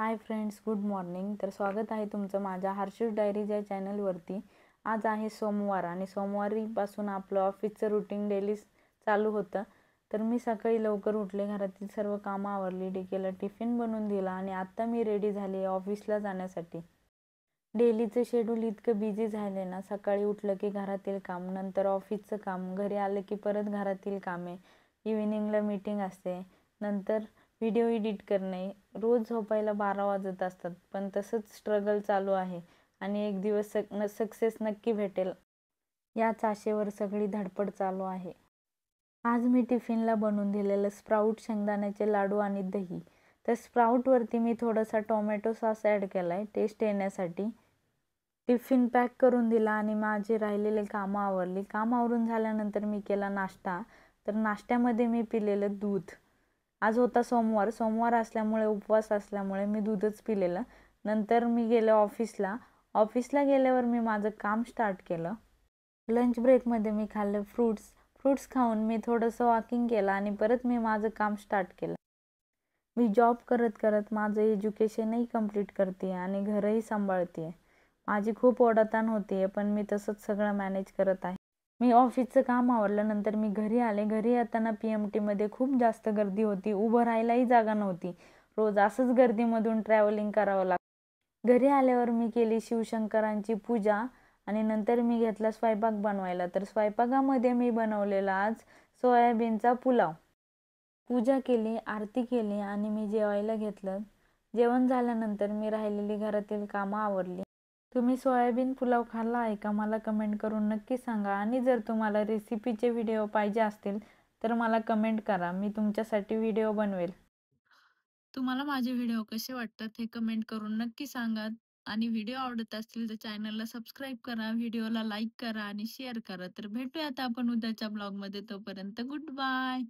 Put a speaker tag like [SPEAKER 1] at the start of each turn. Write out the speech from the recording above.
[SPEAKER 1] Hi friends, good morning. तर स्वागत आहे तुमचं माझ्या हर्षूस डायरीज या चॅनलवरती. आज आहे सोमवार आणि सोमवारीपासून आपलं ऑफिसचं रुटीन डेली चालू होतं. तर मी सकाळी लवकर उठले, घरातील सर्व कामं आवरली, डीकेला टिफिन बनवून दिला आणि आत्ता मी रेडी झाले ऑफिसला जाण्यासाठी. डेलीचं शेड्यूल इतकं बिझी झाले ना, सकाळी उठलं की घरातील काम, नंतर ऑफिसचं काम, घरी आलं की परत घरातील कामे, इव्हिनिंगला मीटिंग असते, नंतर व्हिडिओ एडिट करणे. रोज झोपायला 12 वाजत असतात, पण तसंच स्ट्रगल चालू आहे आणि एक दिवस सक्सेस नक्की भेटेल याच आशेवर सगळी धडपड चालू आहे. आज मी टिफिनला बनवून दिलेलं स्प्राऊट शेंगदाण्याचे लाडू आणि दही. तर स्प्राऊटवरती मी थोडासा टोमॅटो सॉस ॲड केला आहे टेस्ट येण्यासाठी. टिफिन पॅक करून दिला आणि माझे राहिलेले कामं आवरली. काम आवरून झाल्यानंतर मी केला नाश्ता. तर नाश्त्यामध्ये मी पिलेलं दूध. आज होता सोमवार. सोमवार असल्यामुळे, उपवास असल्यामुळे मी दूधच पिलेलं. नंतर मी गेले ऑफिसला. ऑफिसला गेल्यावर मी माझं काम स्टार्ट केलं. लंच ब्रेकमध्ये मी खाल्लं फ्रूट्स खाऊन मी थोडंसं वॉकिंग केलं आणि परत मी माझं काम स्टार्ट केलं. मी जॉब करत करत माझं एज्युकेशनही कंप्लीट करते आणि घरही सांभाळते. माझी खूप ओढाताण होते, पण मी तसंच सगळं मॅनेज करत आहे. मी ऑफिसचं काम आवरल्यानंतर मी घरी आले. घरी येताना PMTमध्ये खूप जास्त गर्दी होती. उभं राहायलाही जागा नव्हती. रोज असंच गर्दीमधून ट्रॅव्हलिंग करावं लागतं. घरी आल्यावर मी केली शिवशंकरांची पूजा आणि नंतर मी घेतला स्वयंपाक बनवायला. तर स्वयंपाकामध्ये मी बनवलेला आज सोयाबीनचा पुलाव. पूजा केली, आरती केली आणि मी जेवायला घेतलं. जेवण झाल्यानंतर मी राहिलेली घरातील कामं आवरली. तुम्ही सोयाबीन पुलाव खाल्ला आहे का? मला कमेंट करून नक्की सांगा. आणि जर तुम्हाला रेसिपीचे व्हिडिओ पाहिजे असतील तर मला कमेंट करा. मी तुमच्यासाठी व्हिडिओ बनवेल.
[SPEAKER 2] तुम्हाला माझे व्हिडिओ कसे वाटतात हे कमेंट करून नक्की सांगा. आणि व्हिडिओ आवडत असतील तर चॅनलला सबस्क्राईब करा, व्हिडिओला लाईक करा आणि शेअर करा. तर भेटूयात आपण उद्याच्या ब्लॉगमध्ये. तोपर्यंत गुड बाय.